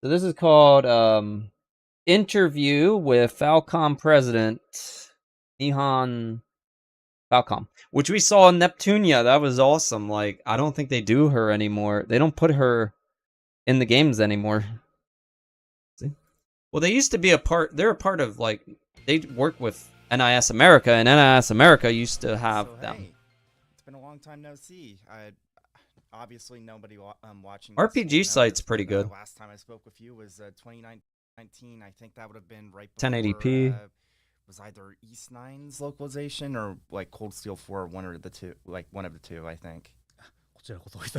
So this is called Interview with Falcom President Nihon Falcom, which we saw in Neptunia. That was awesome. Like, I don't think they do her anymore. They don't put her in the games anymore. See? Well, they used to be a part. They're a part of, like, they work with NIS America, and NIS America used to have them. Hey, it's been a long time no see. Obviously nobody watching. RPG site's pretty good. Last time I spoke with you was 2019. I think that would have been right before 1080p. Was either East 9's localization or like Cold Steel 4, one of the two, I think.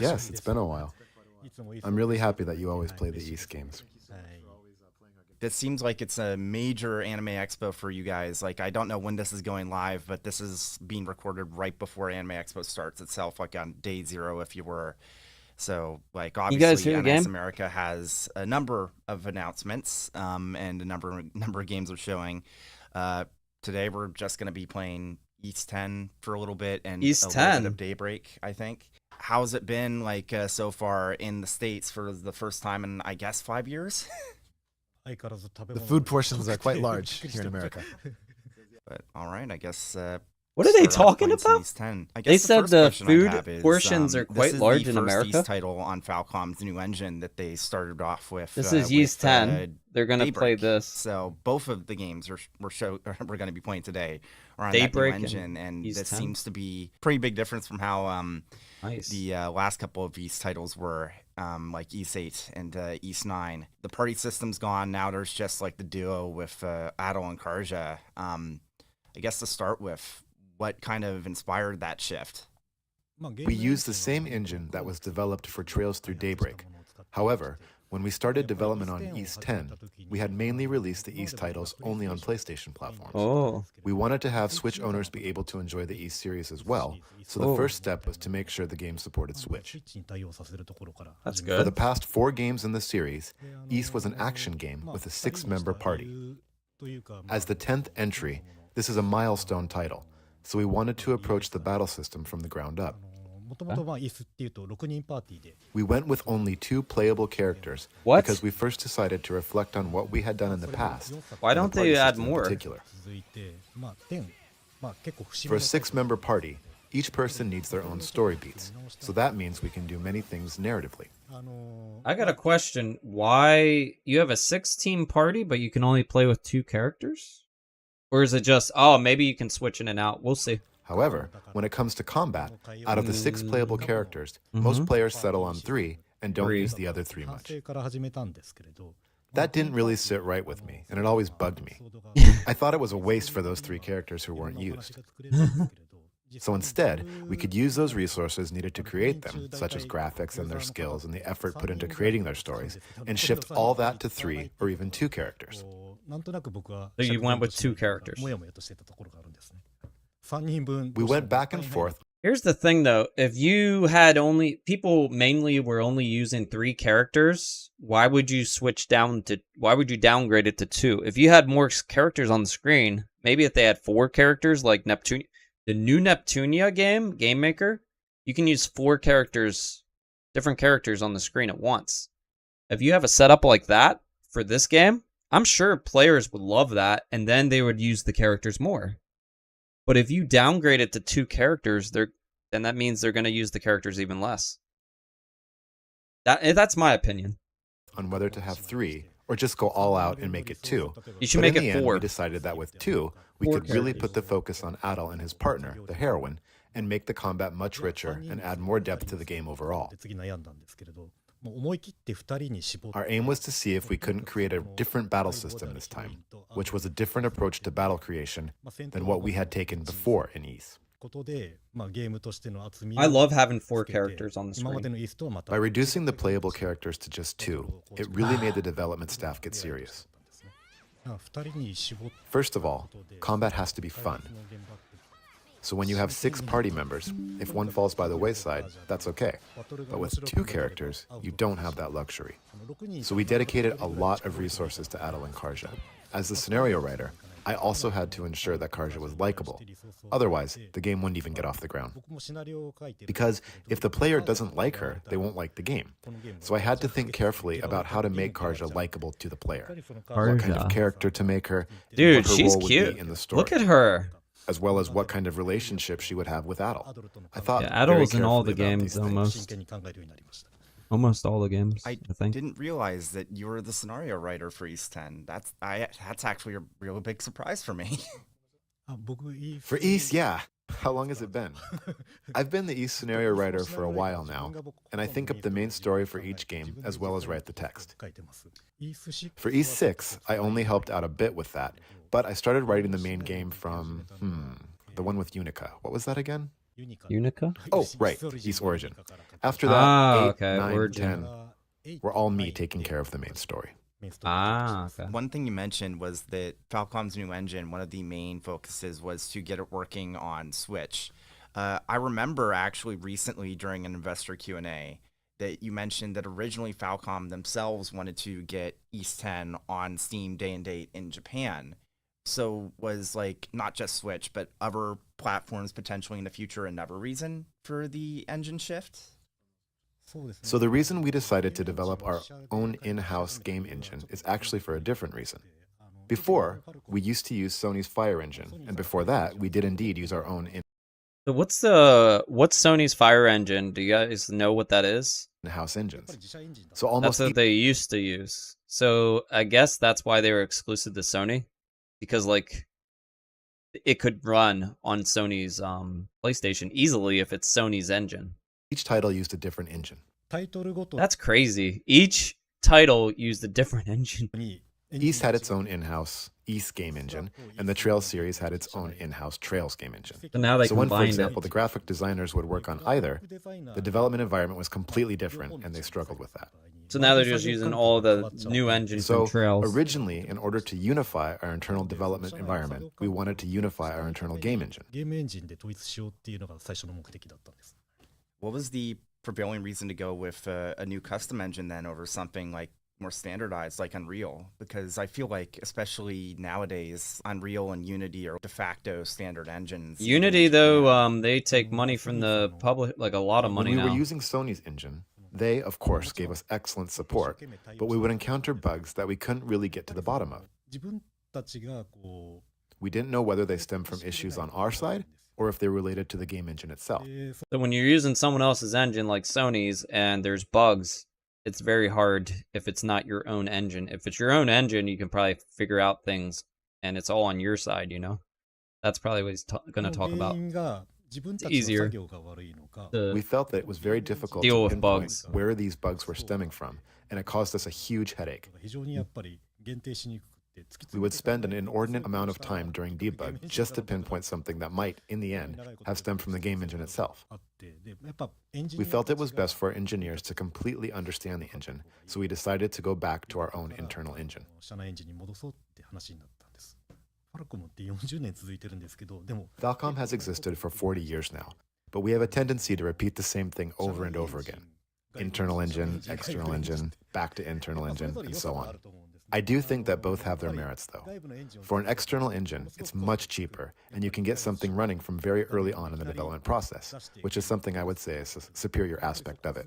Yes, it's been a while. I'm really happy that you always play the East games. This seems like it's a major anime expo for you guys. Like, I don't know when this is going live, but this is being recorded right before Anime Expo starts itself, like on day 0, if you were. So, like, obviously, NS America has a number of announcements, and a number of games are showing. Today, we're just going to be playing East 10 for a little bit, and a little bit of Daybreak, I think. How's it been, like, so far in the States for the first time in, I guess, 5 years? The food portions are quite large here in America. But all right, I guess. What are they talking about? They said the food portions are quite large in America. This is the first title on Falcom's new engine that they started off with. This is Yeast 10. They're going to play this. So both of the games we're going to be playing today are on Daybreak that new engine, and that 10. seems to be a pretty big difference from how the last couple of East titles were. Like East 8 and East 9. The party system's gone. Now there's just like the duo with Adol and Karja. I guess to start with, what kind of inspired that shift? We used the same engine that was developed for Trails Through Daybreak. However, when we started development on East 10, we had mainly released the East titles only on PlayStation platforms. Oh. We wanted to have Switch owners be able to enjoy the East series as well, so the first step was to make sure the game supported Switch. That's good. For the past 4 games in the series, East was an action game with a 6-member party. As the 10th entry, this is a milestone title, so we wanted to approach the battle system from the ground up. We went with only 2 playable characters because we first decided to reflect on what we had done in the past. Why don't they add more? For a 6-member party, each person needs their own story beats, so that means we can do many things narratively. I got a question. Why you have a 6-team party, but you can only play with 2 characters? Or is it just, oh, maybe you can switch in and out? We'll see. However, when it comes to combat, out of the 6 playable characters, most players settle on 3 and don't use the other 3 much. That didn't really sit right with me, and it always bugged me. I thought it was a waste for those 3 characters who weren't used. So instead, we could use those resources needed to create them, such as graphics and their skills and the effort put into creating their stories, and shift all that to 3 or even 2 characters. So you went with 2 characters. We went back and forth. Here's the thing, though. If you had people mainly were only using 3 characters, why would you downgrade it to 2? If you had more characters on the screen, maybe if they had 4 characters like Neptunia, the new Neptunia game maker, you can use 4 characters, different characters on the screen at once. If you have a setup like that for this game, I'm sure players would love that, and then they would use the characters more. But if you downgrade it to 2 characters, then that means they're going to use the characters even less. That's my opinion. On whether to have 3 or just go all out and make it 2. You should make it 4. We decided that with 2, we could really put the focus on Adol and his partner, the heroine, and make the combat much richer and add more depth to the game overall. Our aim was to see if we couldn't create a different battle system this time, which was a different approach to battle creation than what we had taken before in East. I love having 4 characters on the screen. By reducing the playable characters to just 2, it really made the development staff get serious. First of all, combat has to be fun. So when you have 6 party members, if one falls by the wayside, that's okay. But with 2 characters, you don't have that luxury. So we dedicated a lot of resources to Adol and Karja. As the scenario writer, I also had to ensure that Karja was likable. Otherwise, the game wouldn't even get off the ground. Because if the player doesn't like her, they won't like the game. So I had to think carefully about how to make Karja likable to the player. What kind of character to make her, Dude, what her she's role would cute. be in the story. Look at her. As well as what kind of relationship she would have with Adol. I thought Adol's in all the carefully about games these things. Almost all the games, I think. Didn't realize that you were the scenario writer for East 10. That's actually a real big surprise for me. For East, yeah. How long has it been? I've been the East scenario writer for a while now, and I think up the main story for each game as well as write the text. For East 6, I only helped out a bit with that, but I started writing the main game from, the one with Unica. What was that again? Unica? Oh, right, East Origin. After that, 8, 9, Origin. 10 were all me taking care of the main story. Okay. One thing you mentioned was that Falcom's new engine, one of the main focuses was to get it working on Switch. I remember actually recently during an investor Q&A that you mentioned that originally Falcom themselves wanted to get East 10 on Steam day and date in Japan. So was like not just Switch, but other platforms potentially in the future another reason for the engine shift? So the reason we decided to develop our own in-house game engine is actually for a different reason. Before, we used to use Sony's Fire engine, and before that, we did indeed use our own So what's Sony's Fire engine? Do you guys know what that is? in-house engines. So That's almost what they used to use. So I guess that's why they were exclusive to Sony, because like it could run on Sony's PlayStation easily if it's Sony's engine. each title used a different engine. That's crazy. Each title used a different engine. East had its own in-house East game engine, and the Trails series had its own in-house Trails game engine. So now they So when, for combined example, it. the graphic designers would work on either, the development environment was completely different, and they struggled with that. So now they're just using all the new engines So from Trails. originally, in order to unify our internal development environment, we wanted to unify our internal game engine. What was the prevailing reason to go with a new custom engine then over something like more standardized like Unreal? Because I feel like especially nowadays Unreal and Unity are de facto standard engines. Unity though, they take money from the public, like a lot of money When we now. were using Sony's engine, they, of course, gave us excellent support, but we would encounter bugs that we couldn't really get to the bottom of. We didn't know whether they stemmed from issues on our side or if they're related to the game engine itself. So when you're using someone else's engine like Sony's and there's bugs, it's very hard if it's not your own engine. If it's your own engine, you can probably figure out things and it's all on your side, you know? That's probably what he's going to talk about. It's easier to We felt that it was very difficult deal to with pinpoint bugs. where these bugs were stemming from, and it caused us a huge headache. We would spend an inordinate amount of time during debug just to pinpoint something that might, in the end, have stemmed from the game engine itself. We felt it was best for our engineers to completely understand the engine, so we decided to go back to our own internal engine. Falcom has existed for 40 years now, but we have a tendency to repeat the same thing over and over again. Internal engine, external engine, back to internal engine, and so on. I do think that both have their merits, though. For an external engine, it's much cheaper, and you can get something running from very early on in the development process, which is something I would say is a superior aspect of it.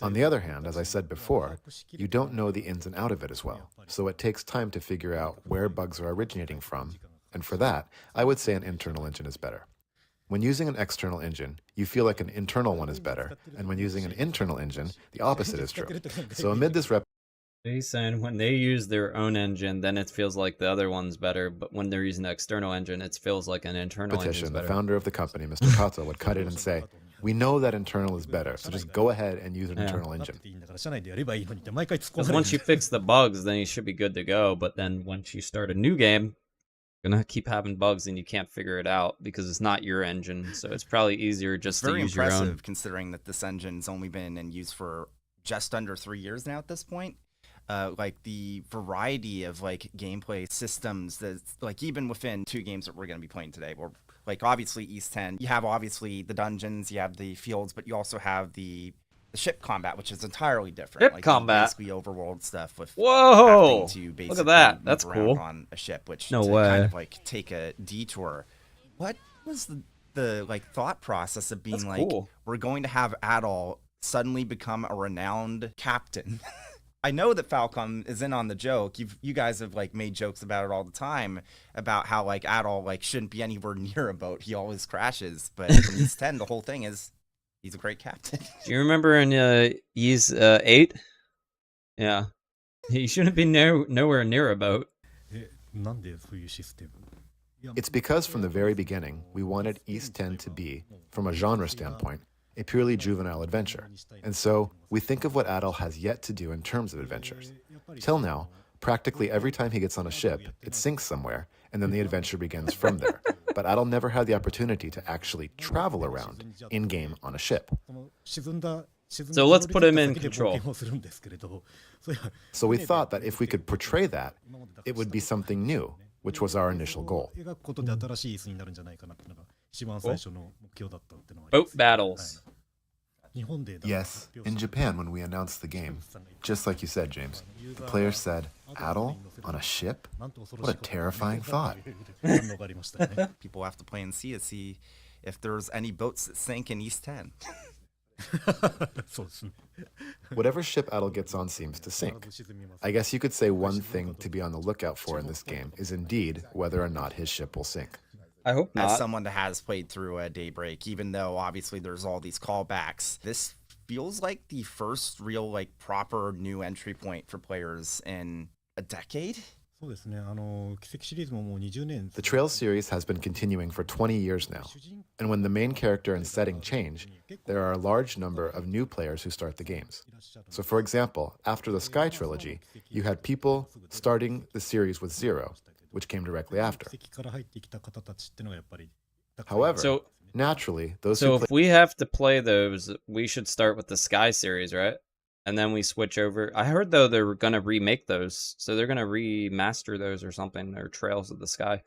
On the other hand, as I said before, you don't know the ins and outs of it as well, so it takes time to figure out where bugs are originating from, and for that, I would say an internal engine is better. When using an external engine, you feel like an internal one is better, and when using an internal engine, the opposite is true. So amid this He's saying when they use their own engine, then it feels like the other one's better, but when they're using the external engine, it feels like an internal engine's repetition, the better. founder of the company, Mr. Kato, would cut in and say, "We know that internal is better, so just go ahead and use an internal engine." Because once you fix the bugs, then you should be good to go, but then once you start a new game, you're going to keep having bugs and you can't figure it out because it's not your engine, so it's probably easier just to use your own. Very impressive considering that this engine's only been in use for just under 3 years now at this point. Like the variety of like gameplay systems that like even within 2 games that we're going to be playing today, we're like obviously East 10, you have obviously the dungeons, you have the fields, but you also have the ship combat, which is entirely different. Ship combat? Basically overworld stuff with Whoa! having to basically Look at that. move That's around cool. on a ship, which No to way. kind of like take a detour. What was the like thought process of being That's like, cool. we're going to have Adol suddenly become a renowned captain? I know that Falcom is in on the joke. You guys have like made jokes about it all the time about how like Adol like shouldn't be anywhere near a boat. He always crashes. But from Ys 10, the whole thing is he's a great captain. Do you remember in Ys 8? Yeah. He shouldn't be nowhere near a boat. It's because from the very beginning, we wanted Ys 10 to be, from a genre standpoint, a purely juvenile adventure. And so we think of what Adol has yet to do in terms of adventures. Till now, practically every time he gets on a ship, it sinks somewhere, and then the adventure begins from there. But Adol never had the opportunity to actually travel around in-game on a ship. So let's put him in control. So we thought that if we could portray that, it would be something new, which was our initial goal. Boat battles. Yes, in Japan when we announced the game, just like you said, James, the players said, Adol on a ship? What a terrifying thought. People have to play and see if there's any boats that sink in Ys 10. Whatever ship Adol gets on seems to sink. I guess you could say one thing to be on the lookout for in this game is indeed whether or not his ship will sink. I hope not. As someone that has played through a Daybreak, even though obviously there's all these callbacks, this feels like the first real like proper new entry point for players in a decade. The Trails series has been continuing for 20 years now, and when the main character and setting change, there are a large number of new players who start the games. So for example, after the Sky trilogy, you had people starting the series with 0, which came directly after. However, naturally, those So if we have to play those, we should start with the Sky series, right? And then we switch over. I heard though they're gonna remake those, so they're gonna remaster those or something, or Trails of the Sky.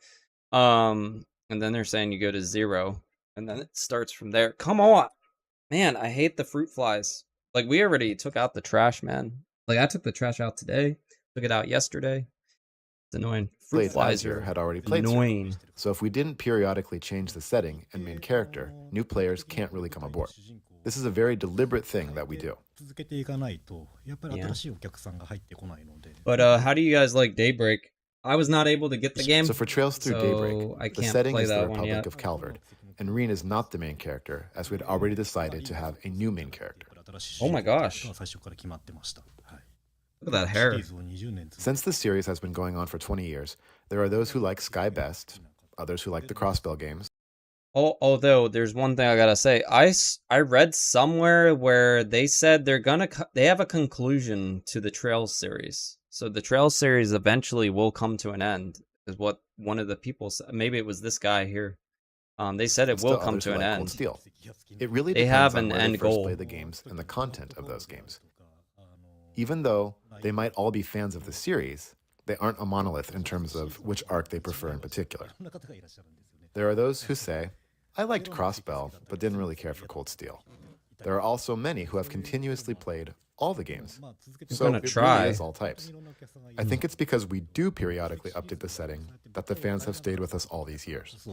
And then they're saying you go to 0, and then it starts from there. Come on, man! I hate the fruit flies. Like we already took out the trash, man. Like I took the trash out today, took it out yesterday. It's annoying. Fruit flies Azure are had already played annoying. through. So if we didn't periodically change the setting and main character, new players can't really come aboard. This is a very deliberate thing that we do. But how do you guys like Daybreak? I was not able to get the game. So for Trails through so Daybreak, I the can't setting play is the that one Republic yet. of Calvard, and Reen is not the main character, as we had already decided to have a new main character. Oh my gosh. Look at that hair. Since the series has been going on for 20 years, there are those who like Sky best, others who like the Crossbell games. Although there's one thing I gotta say, I read somewhere where they said they have a conclusion to the Trails series. So the Trails series eventually will come to an end, is what one of the people said. Maybe it was this guy here. They said it Still will come others to who an like Cold end. Steel. It really They depends have on an where they end first goal. play the games and the content of those games. Even though they might all be fans of the series, they aren't a monolith in terms of which arc they prefer in particular. There are those who say, I liked Crossbell, but didn't really care for Cold Steel. There are also many who have continuously played all the games. So gonna it try. really is all types. I think it's because we do periodically update the setting that the fans have stayed with us all these years.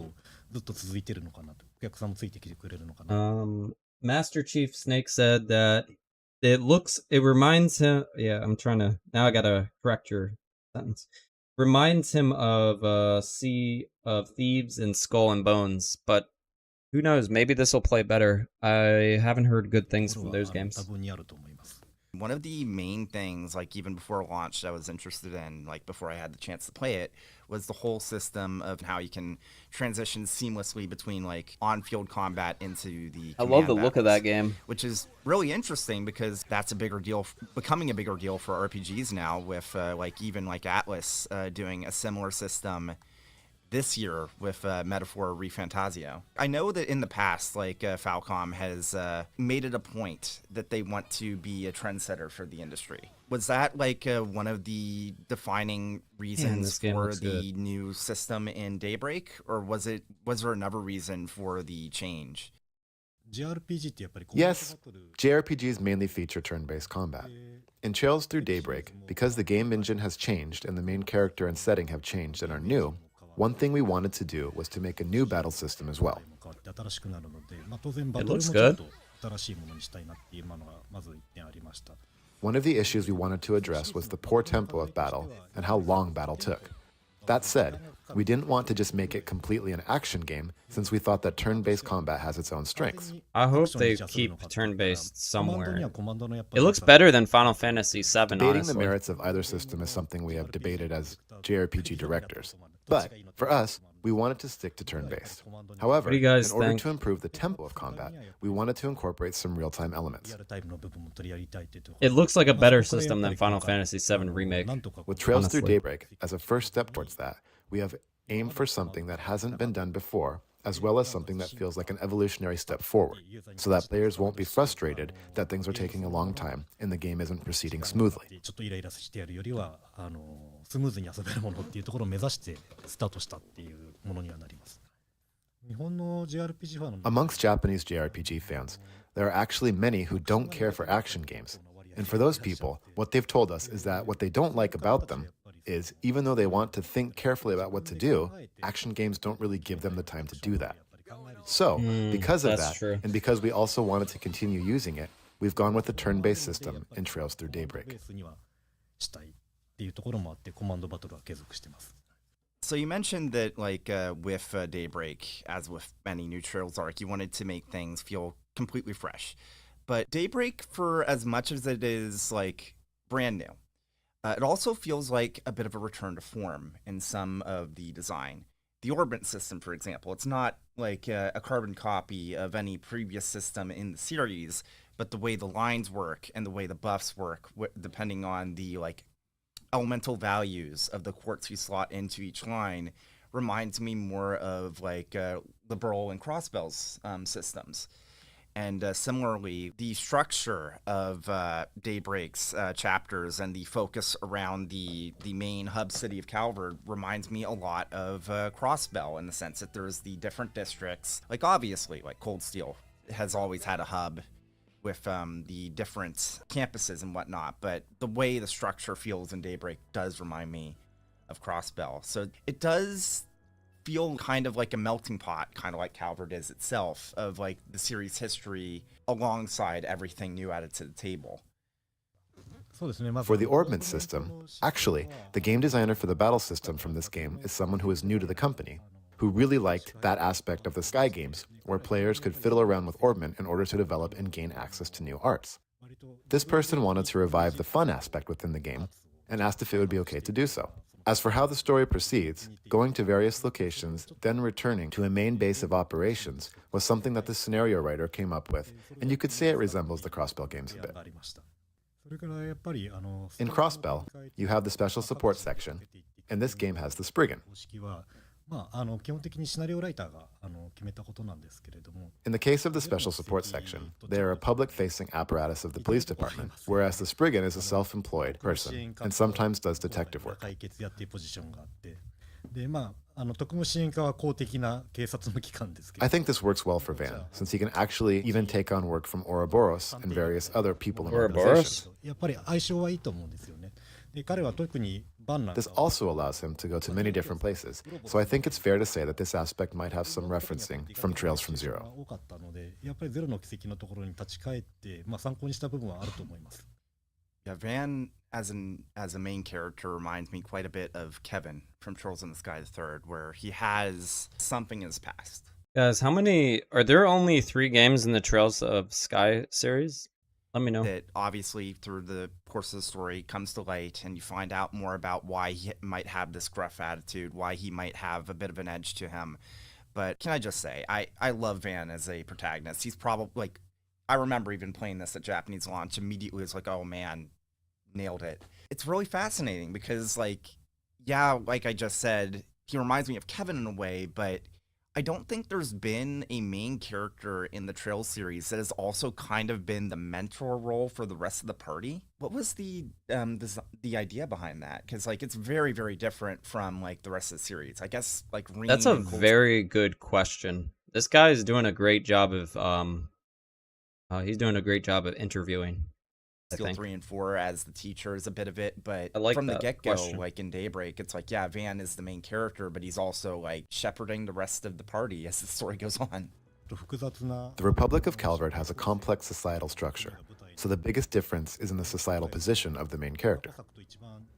Master Chief Snake said that it reminds him. Yeah, I'm trying to. Now I gotta correct your sentence. Reminds him of Sea of Thieves and Skull and Bones, but who knows? Maybe this will play better. I haven't heard good things from those games. One of the main things, like even before launch, I was interested in, like before I had the chance to play it, was the whole system of how you can transition seamlessly between like on-field combat into the I love the command look of battles, that game. which is really interesting because that's a bigger deal, becoming a bigger deal for RPGs now. With like even like Atlas doing a similar system this year with Metaphor Refantasio. I know that in the past, like Falcom has made it a point that they want to be a trendsetter for the industry. Was that like one of the defining reasons this game for looks the new system in Daybreak, or was there another reason for the change? Yes, JRPGs mainly feature turn-based combat. In Trails Through Daybreak, because the game engine has changed and the main character and setting have changed and are new, one thing we wanted to do was to make a new battle system as well. It looks good. One of the issues we wanted to address was the poor tempo of battle and how long battle took. That said, we didn't want to just make it completely an action game since we thought that turn-based combat has its own strengths. I hope they keep turn-based somewhere. It looks better than Final Fantasy VII, Debating honestly. the merits of either system is something we have debated as JRPG directors. But, for us, we wanted to stick to turn-based. However, What do you guys in order think? to improve the tempo of combat, we wanted to incorporate some real-time elements. It looks like a better system than Final Fantasy VII Remake. With Trails Through honestly. Daybreak, as a first step towards that, we have aimed for something that hasn't been done before, as well as something that feels like an evolutionary step forward, so that players won't be frustrated that things are taking a long time and the game isn't proceeding smoothly. Amongst Japanese JRPG fans, there are actually many who don't care for action games. And for those people, what they've told us is that what they don't like about them is, even though they want to think carefully about what to do, action games don't really give them the time to do that. So, because of that's that, true. and because we also wanted to continue using it, we've gone with the turn-based system in Trails Through Daybreak. So you mentioned that, like, with Daybreak, as with many new Trails arc, you wanted to make things feel completely fresh. But Daybreak, for as much as it is, like, brand new, it also feels like a bit of a return to form in some of the design. The orbit system, for example, it's not like a carbon copy of any previous system in the series, but the way the lines work and the way the buffs work, depending on the, like, elemental values of the quartz you slot into each line, reminds me more of, like, the Burl and Crossbell's systems. And similarly, the structure of Daybreak's chapters and the focus around the main hub city of Calvard reminds me a lot of Crossbell, in the sense that there's the different districts. Like, obviously, like Cold Steel has always had a hub with the different campuses and whatnot, but the way the structure feels in Daybreak does remind me of Crossbell. So it does feel kind of like a melting pot, kind of like Calvard is itself, of like the series history alongside everything new added to the table. For the orbment system, actually, the game designer for the battle system from this game is someone who is new to the company, who really liked that aspect of the Sky games, where players could fiddle around with orbment in order to develop and gain access to new arts. This person wanted to revive the fun aspect within the game, and asked if it would be okay to do so. As for how the story proceeds, going to various locations, then returning to a main base of operations was something that the scenario writer came up with, and you could say it resembles the Crossbell games a bit. In Crossbell, you have the special support section, and this game has the Spriggan. In the case of the special support section, they are a public-facing apparatus of the police department, whereas the Spriggan is a self-employed person and sometimes does detective work. I think this works well for Van, since he can actually even take on work from Ouroboros and various other people and organizations. This also allows him to go to many different places, so I think it's fair to say that this aspect might have some referencing from Trails from Zero. Yeah, Van as a main character reminds me quite a bit of Kevin from Trolls in the Sky the Third, where he has something in his past. Guys, are there only 3 games in the Trails of Sky series? Let me know. That obviously through the course of the story comes to light, and you find out more about why he might have this gruff attitude, why he might have a bit of an edge to him. But can I just say, I love Van as a protagonist. He's probably, like, I remember even playing this at Japanese launch, immediately was like, oh man, nailed it. It's really fascinating because, like, yeah, like I just said, he reminds me of Kevin in a way, but I don't think there's been a main character in the Trails series that has also kind of been the mentor role for the rest of the party. What was the idea behind that? Because, like, it's very, very different from, like, the rest of the series. I guess, like, That's a very good question. This guy is doing a great job of He's doing a great job of interviewing, I Steel think. 3 and 4 as the teacher is a bit of it, but I like from the that get-go, question. like in Daybreak, it's like, yeah, Van is the main character, but he's also like shepherding the rest of the party as the story goes on. The Republic of Calvard has a complex societal structure, so the biggest difference is in the societal position of the main character.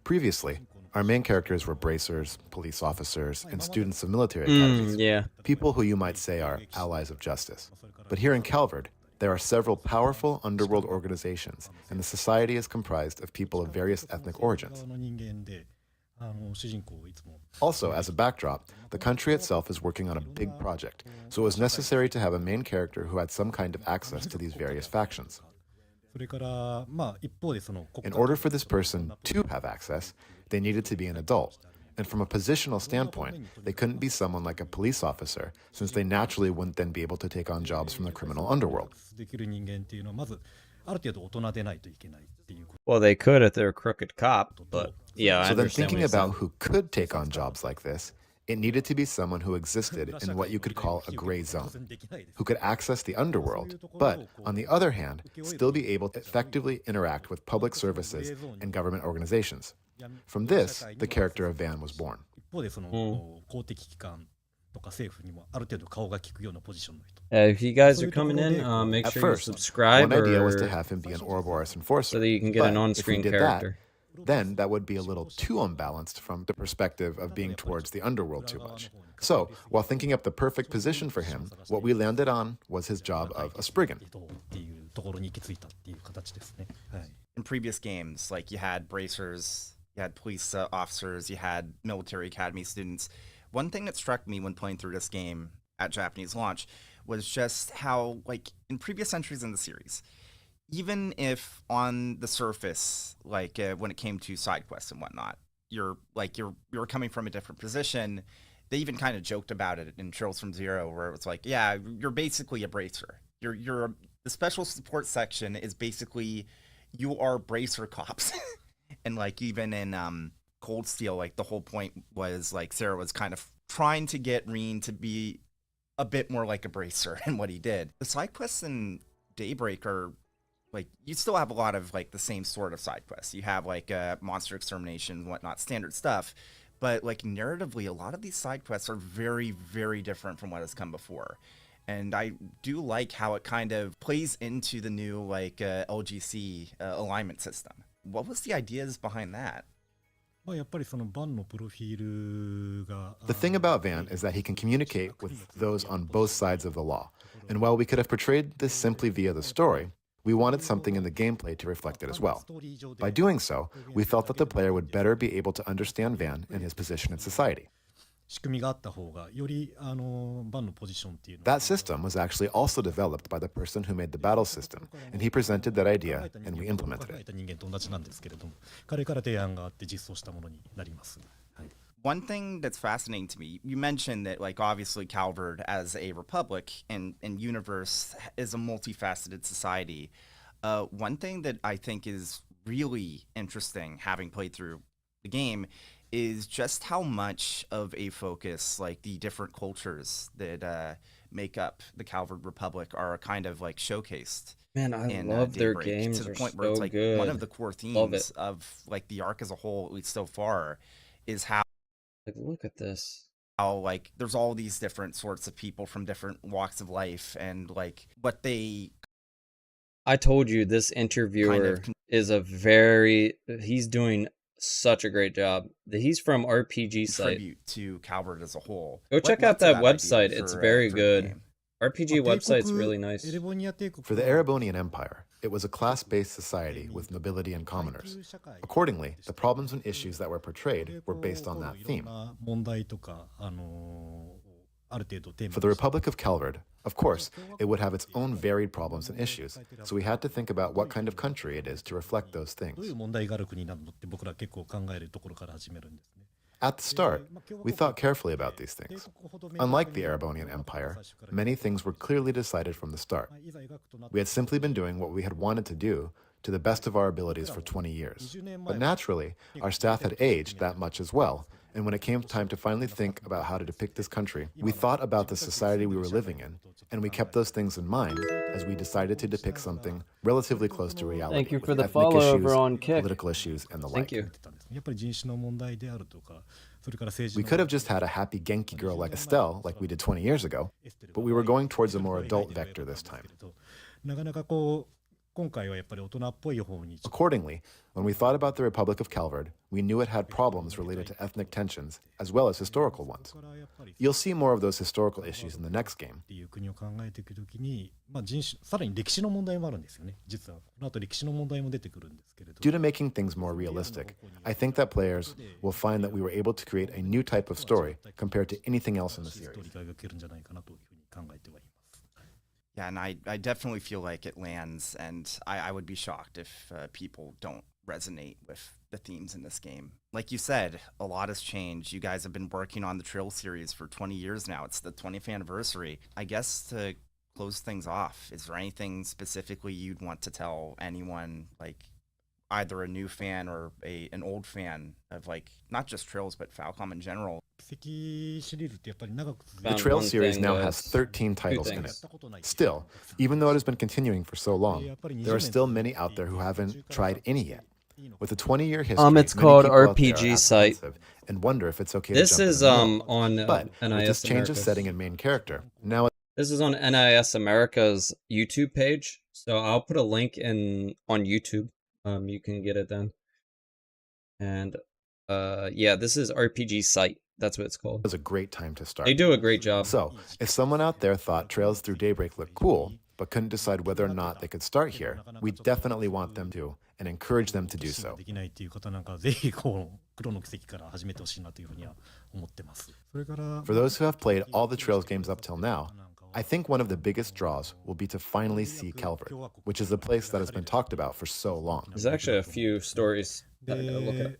Previously, our main characters were bracers, police officers, and students of military academies, Yeah. people who you might say are allies of justice. But here in Calvard, there are several powerful underworld organizations, and the society is comprised of people of various ethnic origins. Also, as a backdrop, the country itself is working on a big project, so it was necessary to have a main character who had some kind of access to these various factions. In order for this person to have access, they needed to be an adult. And from a positional standpoint, they couldn't be someone like a police officer, since they naturally wouldn't then be able to take on jobs from the criminal underworld. Well, they could if they're a crooked cop, but yeah, I So then understand thinking what you're about saying. who could take on jobs like this, it needed to be someone who existed in what you could call a gray zone, who could access the underworld, but on the other hand, still be able to effectively interact with public services and government organizations. From this, the character of Van was born. If you guys are coming in, make At sure first, you subscribe one idea was to or have him be an Ouroboros enforcer, so that you can get but an if we on-screen did character. then that would be a little too unbalanced from the perspective of being towards the underworld too much. So, while thinking up the perfect position for him, what we landed on was his job of a Spriggan. In previous games, like you had bracers, you had police officers, you had military academy students. One thing that struck me when playing through this game at Japanese launch was just how, like, in previous entries in the series, even if on the surface, like when it came to side quests and whatnot, you're coming from a different position. They even kind of joked about it in Trails from Zero, where it was like, yeah, you're basically a bracer. The special support section is basically you are bracer cops, and like even in Cold Steel, like the whole point was like Sarah was kind of trying to get Reen to be a bit more like a bracer in what he did. The side quests in Daybreak are like, you still have a lot of like the same sort of side quests. You have like monster extermination and whatnot, standard stuff. But like narratively, a lot of these side quests are very, very different from what has come before. And I do like how it kind of plays into the new like LGC alignment system. What was the ideas behind that? The thing about Van is that he can communicate with those on both sides of the law. And while we could have portrayed this simply via the story, we wanted something in the gameplay to reflect it as well. By doing so, we felt that the player would better be able to understand Van and his position in society. That system was actually also developed by the person who made the battle system, and he presented that idea, and we implemented it. One thing that's fascinating to me, you mentioned that, like, obviously Calvard as a republic and universe is a multifaceted society. One thing that I think is really interesting, having played through the game, is just how much of a focus, like, the different cultures that make up the Calvard Republic are kind of, like, showcased. Man, I in love their Daybreak, games. to the They're point where it's so like good. one of the core themes of like the arc as a whole, at least so far, is how Like, look at this. like there's all these different sorts of people from different walks of life, and like what they I told you this interviewer is he's doing such a great job. He's from RPG site. contribute to Calvard as a whole. Go check out that website. It's very the good. game? RPG website's really nice. For the Erebonian Empire, it was a class-based society with nobility and commoners. Accordingly, the problems and issues that were portrayed were based on that theme. For the Republic of Calvard, of course, it would have its own varied problems and issues, so we had to think about what kind of country it is to reflect those things. At the start, we thought carefully about these things. Unlike the Erebonian Empire, many things were clearly decided from the start. We had simply been doing what we had wanted to do to the best of our abilities for 20 years. But naturally, our staff had aged that much as well, And when it came time to finally think about how to depict this country, we thought about the society we were living in, and we kept those things in mind as we decided to depict something relatively close to reality. Thank you with for the ethnic follow issues, over on Kick. political issues, and the Thank like. you. We could have just had a happy Genki girl like Estelle, like we did 20 years ago, but we were going towards a more adult vector this time. Accordingly, when we thought about the Republic of Calvard, we knew it had problems related to ethnic tensions, as well as historical ones. You'll see more of those historical issues in the next game. Due to making things more realistic, I think that players will find that we were able to create a new type of story compared to anything else in the series. Yeah, and I definitely feel like it lands, and I would be shocked if people don't resonate with the themes in this game. Like you said, a lot has changed. You guys have been working on the Trail series for 20 years now. It's the 20th anniversary. I guess to close things off, is there anything specifically you'd want to tell anyone, like either a new fan or an old fan of, like, not just Trails, but Falcom in general? The Trail series now has 13 titles in it. Still, even though it has been continuing for so long, there are still many out there who haven't tried any yet. With a 20-year history, it's called many people out there RPG are Site. apprehensive and wonder if it's okay This to jump is in the middle. on But with NIS this change of Americas. setting and main character, now This is on NIS America's YouTube page, so I'll put a link in on YouTube. You can get it then. And yeah, this is RPG Site. That's what it's called. is a great time to start. They do a great job. So, if someone out there thought Trails Through Daybreak looked cool, but couldn't decide whether or not they could start here, we definitely want them to and encourage them to do so. For those who have played all the Trails games up till now, I think one of the biggest draws will be to finally see Calvard, which is a place that has been talked about for so long. There's actually a few stories that I gotta look at.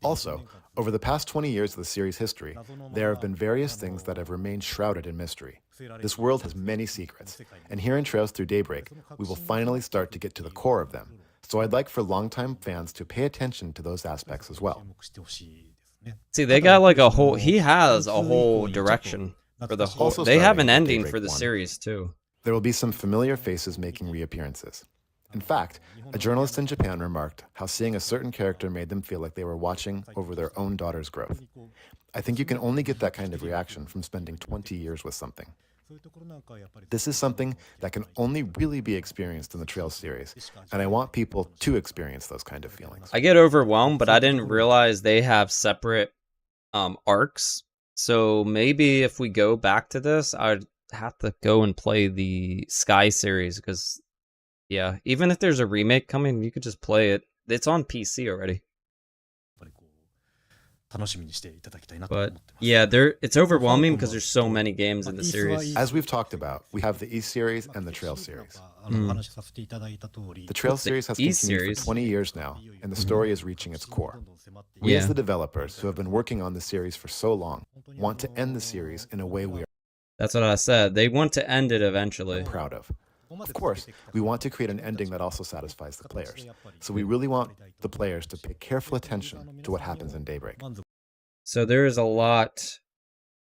Also, over the past 20 years of the series' history, there have been various things that have remained shrouded in mystery. This world has many secrets, and here in Trails Through Daybreak, we will finally start to get to the core of them. So I'd like for longtime fans to pay attention to those aspects as well. See, they got like a whole. He has a whole direction for the whole. Also They have starting an with ending Daybreak for the 1. series too. There will be some familiar faces making reappearances. In fact, a journalist in Japan remarked how seeing a certain character made them feel like they were watching over their own daughter's growth. I think you can only get that kind of reaction from spending 20 years with something. This is something that can only really be experienced in the Trail series, and I want people to experience those kind of feelings. I get overwhelmed, but I didn't realize they have separate arcs. So maybe if we go back to this, I'd have to go and play the Sky series because, yeah, even if there's a remake coming, you could just play it. It's on PC already. But yeah, it's overwhelming because there's so many games in the series. As we've talked about, we have the East series and the Trail series. The Trail series has East continued series? for 20 years now, and the story is reaching its core. We, as the developers who have been working on the series for so long, want to end the series in a way we are That's what I said. They want to end it eventually. proud of. Of course, we want to create an ending that also satisfies the players. So we really want the players to pay careful attention to what happens in Daybreak. So there is a lot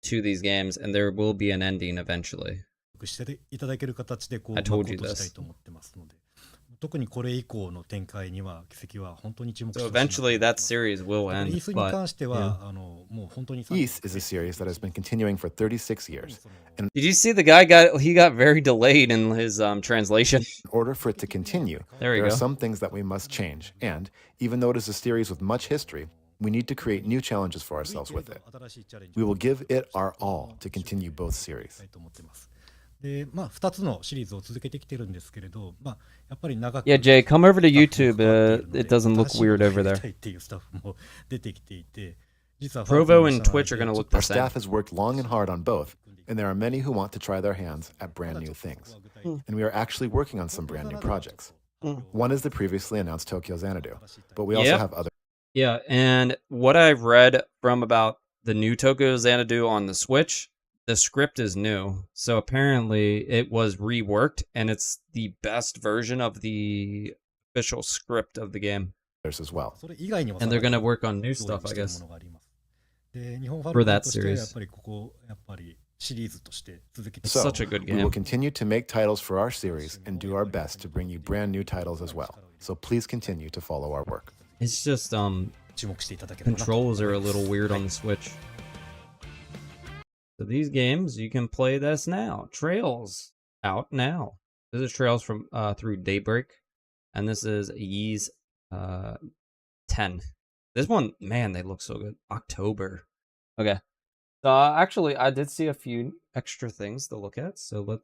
to these games, and there will be an ending eventually. I told you this. So eventually that series will end. But, yeah. East is a series that has been continuing for 36 years. And Did you see the guy got very delayed in his translation? in order for it to continue, There you there go. are some things that we must change. And even though it is a series with much history, we need to create new challenges for ourselves with it. We will give it our all to continue both series. Yeah, Jay, come over to YouTube. It doesn't look weird over there. Provo and Twitch are going to look the Our same. staff has worked long and hard on both, and there are many who want to try their hands at brand new things. And we are actually working on some brand new projects. One is the previously announced Tokyo Xanadu, but we also Yep. have other. Yeah, and what I've read from about the new Tokyo Xanadu on the Switch, the script is new. So apparently it was reworked, and it's the best version of the official script of the game. as well. And they're gonna work on new stuff, I guess, for that series. It's So, such a good we will game. continue to make titles for our series and do our best to bring you brand new titles as well. So please continue to follow our work. It's just controls are a little weird on the Switch. So these games you can play this now. Trails out now. This is Trails from through Daybreak, and this is Ys 10. This one, man, they look so good. October. Okay. Actually, I did see a few extra things to look at, so